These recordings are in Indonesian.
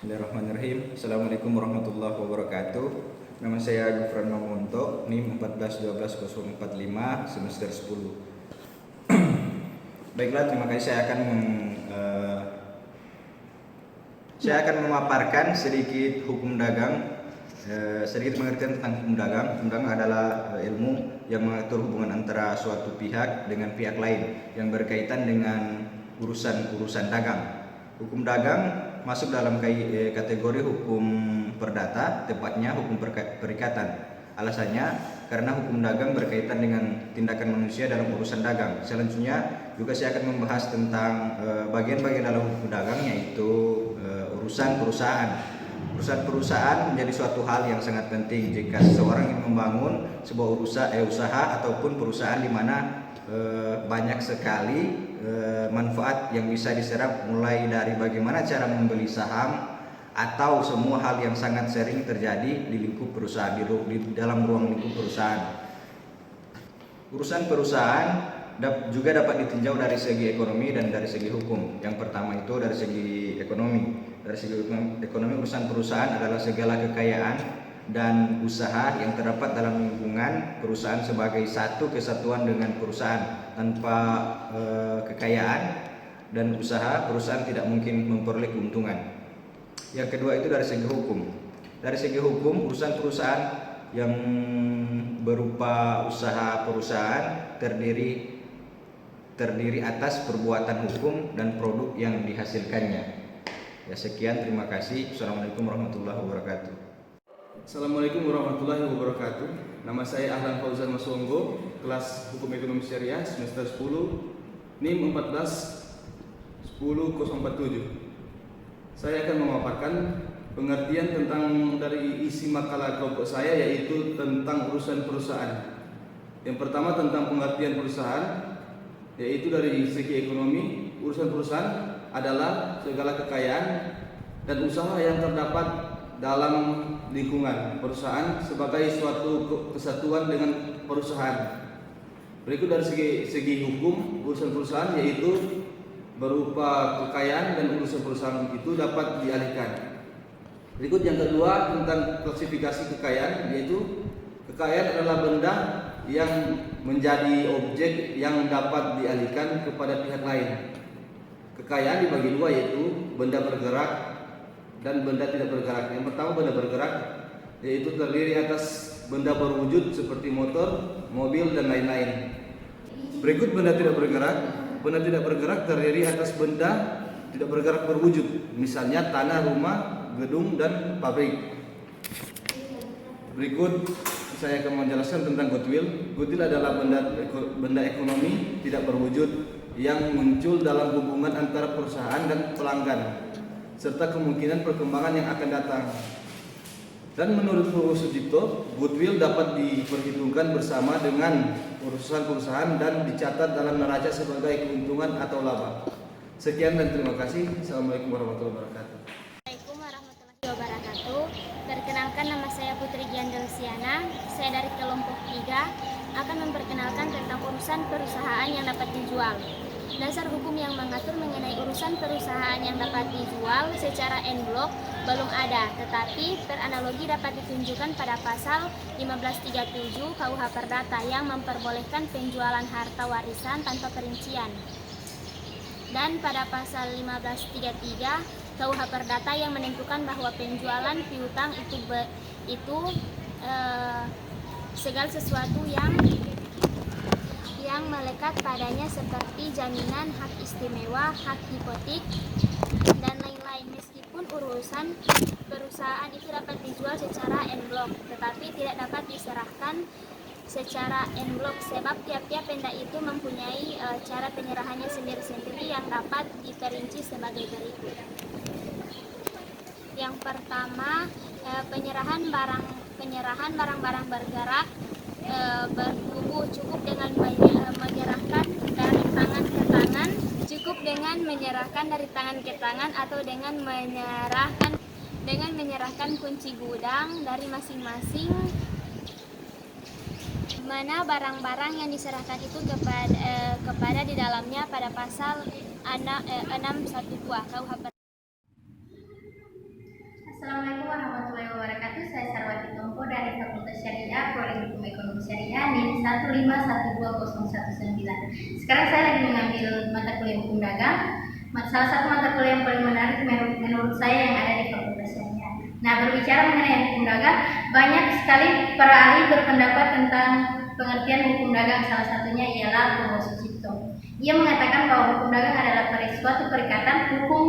Bismillahirrahmanirrahim. Assalamualaikum warahmatullahi wabarakatuh. Nama saya Gufran Mamonto, NIM 1412045 semester 10. Baiklah, terima kasih. Saya akan memaparkan sedikit hukum dagang, sedikit pengertian tentang hukum dagang. Hukum dagang adalah ilmu yang mengatur hubungan antara suatu pihak dengan pihak lain yang berkaitan dengan urusan dagang. Hukum dagang masuk dalam kategori hukum perdata, tepatnya hukum perikatan. Alasannya karena hukum dagang berkaitan dengan tindakan manusia dalam urusan dagang. Selanjutnya juga saya akan membahas tentang bagian-bagian dalam hukum dagang, yaitu urusan perusahaan. Urusan perusahaan menjadi suatu hal yang sangat penting jika seseorang ingin membangun sebuah usaha ataupun perusahaan di mana banyak sekali manfaat yang bisa diserap, mulai dari bagaimana cara membeli saham atau semua hal yang sangat sering terjadi di lingkup perusahaan, di dalam ruang lingkup perusahaan. Urusan perusahaan juga dapat ditinjau dari segi ekonomi dan dari segi hukum. Yang pertama itu dari segi ekonomi. Dari segi ekonomi, urusan perusahaan adalah segala kekayaan dan usaha yang terdapat dalam lingkungan perusahaan sebagai satu kesatuan dengan perusahaan. Tanpa kekayaan dan usaha, perusahaan tidak mungkin memperoleh keuntungan. Yang kedua itu dari segi hukum. Dari segi hukum, urusan perusahaan yang berupa usaha perusahaan terdiri atas perbuatan hukum dan produk yang dihasilkannya. Ya, sekian, terima kasih. Assalamualaikum warahmatullahi wabarakatuh. Assalamualaikum warahmatullahi wabarakatuh. Nama saya Ahlan Fauzan Masonggo, kelas Hukum Ekonomi Syariah semester 10, NIM 1410047. Saya akan memaparkan pengertian tentang dari isi makalah kelompok saya, yaitu tentang urusan perusahaan. Yang pertama tentang pengertian perusahaan, yaitu dari segi ekonomi, urusan perusahaan adalah segala kekayaan dan usaha yang terdapat dalam lingkungan perusahaan sebagai suatu kesatuan dengan perusahaan. Berikut dari segi hukum, urusan perusahaan yaitu berupa kekayaan dan urusan perusahaan itu dapat dialihkan. Berikut yang kedua tentang klasifikasi kekayaan, yaitu kekayaan adalah benda yang menjadi objek yang dapat dialihkan kepada pihak lain. Kekayaan dibagi dua, yaitu benda bergerak dan benda tidak bergerak. Yang pertama benda bergerak, yaitu terdiri atas benda berwujud seperti motor, mobil, dan lain-lain. Berikut benda tidak bergerak. Benda tidak bergerak terdiri atas benda tidak bergerak berwujud, misalnya tanah, rumah, gedung, dan pabrik. Berikut saya akan menjelaskan tentang goodwill. Goodwill adalah benda ekonomi tidak berwujud yang muncul dalam hubungan antara perusahaan dan pelanggan, serta kemungkinan perkembangan yang akan datang. Dan menurut Prof. Sucipto, goodwill dapat diperhitungkan bersama dengan urusan perusahaan dan dicatat dalam neraca sebagai keuntungan atau laba. Sekian dan terima kasih. Assalamualaikum warahmatullahi wabarakatuh. Assalamualaikum warahmatullahi wabarakatuh. Perkenalkan, nama saya Putri Giandelsiana. Saya dari kelompok 3 akan memperkenalkan tentang urusan perusahaan yang dapat dijual. Dasar hukum yang mengatur mengenai urusan perusahaan yang dapat dijual secara en blok belum ada, tetapi teranalogi dapat ditunjukkan pada pasal 1537 KUH Perdata yang memperbolehkan penjualan harta warisan tanpa perincian, dan pada pasal 1533 KUH Perdata yang menentukan bahwa penjualan piutang itu segala sesuatu yang melekat padanya seperti jaminan, hak istimewa, hak hipotek, dan lain-lain. Meskipun urusan perusahaan itu dapat dijual secara en blok, tetapi tidak dapat diserahkan secara en blok sebab tiap-tiap benda itu mempunyai cara penyerahannya sendiri-sendiri yang dapat diperinci sebagai berikut. Yang pertama, penyerahan barang-barang bergerak bertubuh cukup dengan menyerahkan dari tangan ke tangan atau dengan menyerahkan kunci gudang dari masing-masing, mana barang-barang yang diserahkan itu kepada di dalamnya pada pasal 612 KUH. Syariah, Prodi Hukum Ekonomi Syariah, NIM 1512019. Sekarang saya lagi mengambil mata kuliah Hukum Dagang. Salah satu mata kuliah yang paling menarik menurut saya yang ada di Fakultas Syariah. Nah, berbicara mengenai hukum dagang, banyak sekali para ahli berpendapat tentang pengertian hukum dagang. Salah satunya ialah Purwosucipto. Ia mengatakan bahwa hukum dagang adalah suatu perikatan hukum.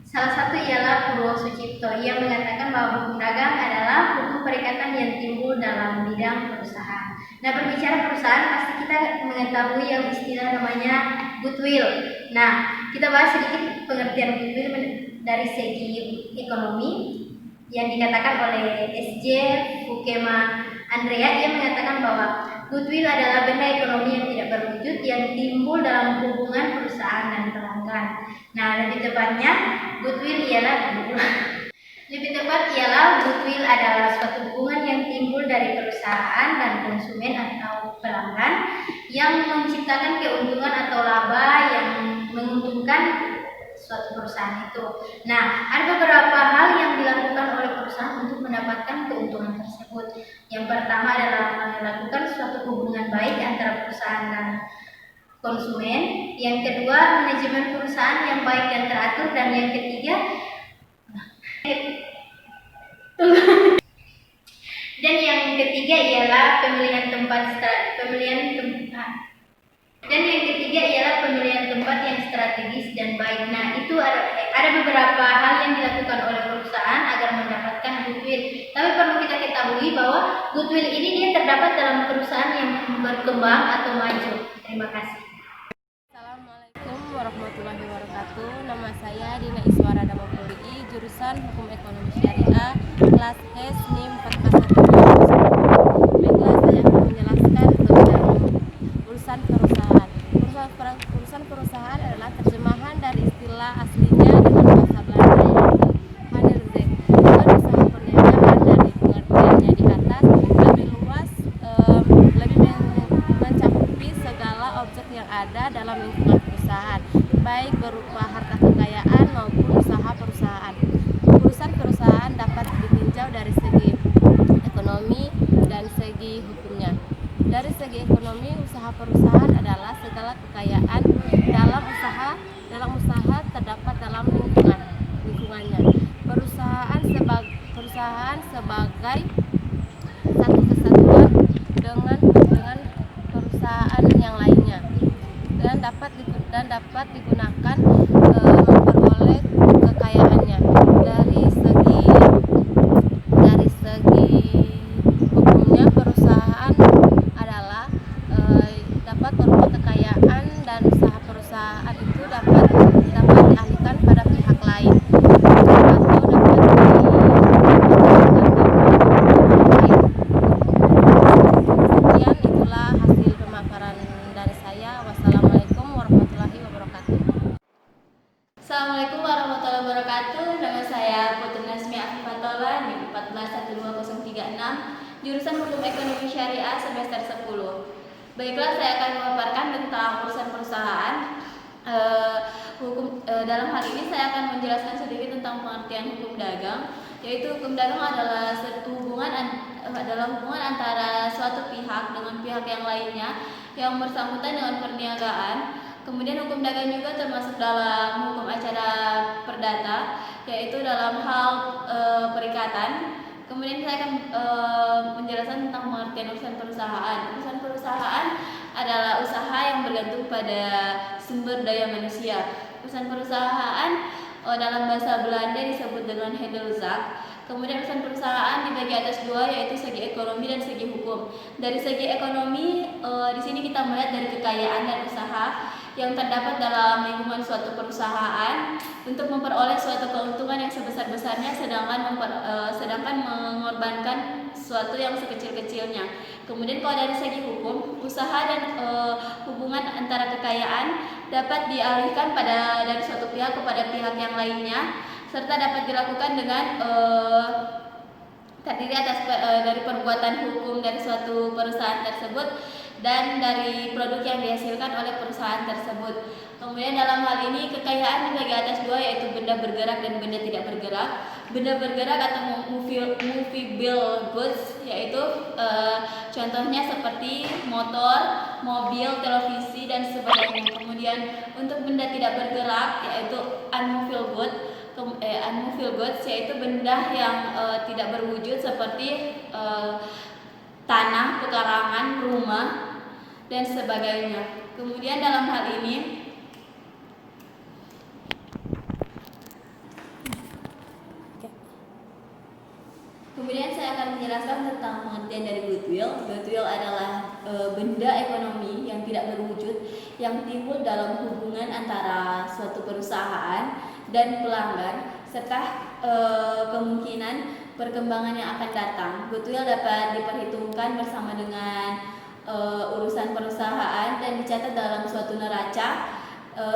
Salah satu ialah Purwosucipto. Ia mengatakan bahwa hukum dagang adalah hukum perikatan yang timbul dalam bidang perusahaan. Nah, berbicara perusahaan pasti kita mengetahui yang istilah namanya goodwill. Nah, kita bahas sedikit pengertian goodwill dari segi ekonomi yang dikatakan oleh S.J. Fukema Andrea. Ia mengatakan bahwa goodwill adalah benda ekonomi yang tidak berwujud yang timbul dalam hubungan perusahaan dan pelanggan. Nah, lebih tepat ialah goodwill adalah suatu hubungan yang timbul dari perusahaan dan konsumen atau pelanggan yang menciptakan keuntungan atau laba yang menguntungkan suatu perusahaan itu. Nah, ada beberapa hal yang dilakukan oleh perusahaan untuk mendapatkan keuntungan tersebut. Yang pertama adalah melakukan suatu hubungan baik antara perusahaan dan konsumen. Yang kedua, manajemen perusahaan yang baik dan teratur. Dan yang ketiga, ialah pemilihan tempat yang strategis dan baik. Nah, itu ada beberapa hal yang dilakukan oleh perusahaan agar mendapatkan goodwill. Tapi perlu kita ketahui bahwa goodwill ini dia terdapat dalam perusahaan yang berkembang atau maju. Terima kasih. Assalamualaikum warahmatullahi wabarakatuh. Nama saya Dina Iswara Damopuri, jurusan Hukum Ekonomi Syariah, kelas S NIM 14120. Baiklah, saya akan menjelaskan tentang urusan perusahaan. Urusan perusahaan adalah terjemahan dari istilah aslinya dengan bahasa Belanda yaitu Handelszaak. Dengan usaha perniagaan dari pengertiannya di atas lebih luas, lebih mencakupi segala objek yang ada dalam lingkungan perusahaan, baik berupa harta kekayaan maupun usaha perusahaan. Urusan perusahaan dapat ditinjau dari segi ekonomi dan segi hukumnya. Dari segi ekonomi, usaha perusahaan adalah segala kekayaan dalam usaha terdapat dalam lingkungannya. Perusahaan sebagai satu kesatuan dengan perusahaan yang lainnya dan dapat digunakan memperoleh kekayaannya. Dari segi hukumnya, perusahaan adalah dapat berupa kekayaan dan usaha perusahaan itu dapat dialihkan pada pihak lain atau dapat Sekian, itulah hasil pemaparan dari saya. Wassalamualaikum warahmatullahi wabarakatuh. Assalamualaikum warahmatullahi wabarakatuh. Nama saya Putri Nasmi Afifatola, NIM 1412036, jurusan Hukum Ekonomi Syariah semester 10. Baiklah, saya akan memaparkan tentang urusan perusahaan. Dalam hal ini saya akan menjelaskan sedikit tentang pengertian hukum dagang, yaitu hukum dagang adalah hubungan antara suatu pihak dengan pihak yang lainnya yang bersangkutan dengan perniagaan. Kemudian hukum dagang juga termasuk dalam hukum acara perdata, yaitu dalam hal perikatan. Kemudian saya akan menjelaskan tentang pengertian urusan perusahaan. Urusan perusahaan adalah usaha yang bergantung pada sumber daya manusia. Urusan perusahaan dalam bahasa Belanda disebut dengan Handelszaak. Kemudian urusan perusahaan dibagi atas dua, yaitu segi ekonomi dan segi hukum. Dari segi ekonomi, di sini kita melihat dari kekayaan dan usaha yang terdapat dalam lingkungan suatu perusahaan untuk memperoleh suatu keuntungan yang sebesar-besarnya, sedangkan mengorbankan suatu yang sekecil-kecilnya. Kemudian kalau dari segi hukum, usaha dan hubungan antara kekayaan dapat dialihkan dari suatu pihak kepada pihak yang lainnya, serta dapat dilakukan dengan terdiri atas dari perbuatan hukum dari suatu perusahaan tersebut dan dari produk yang dihasilkan oleh perusahaan tersebut. Kemudian dalam hal ini kekayaan dibagi atas dua, yaitu benda bergerak dan benda tidak bergerak. Benda bergerak atau movable goods yaitu contohnya seperti motor, mobil, televisi dan sebagainya. Kemudian untuk benda tidak bergerak yaitu unmovable goods yaitu benda yang tidak berwujud seperti tanah, pekarangan, rumah dan sebagainya. Kemudian dalam hal ini saya akan menjelaskan tentang pengertian dari goodwill. Goodwill adalah benda ekonomi yang tidak berwujud yang timbul dalam hubungan antara suatu perusahaan dan pelanggan serta kemungkinan perkembangan yang akan datang. Goodwill dapat diperhitungkan bersama dengan urusan perusahaan dan dicatat dalam suatu neraca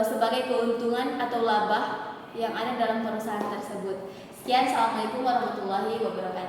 sebagai keuntungan atau laba yang ada dalam perusahaan tersebut. Sekian, assalamualaikum warahmatullahi wabarakatuh.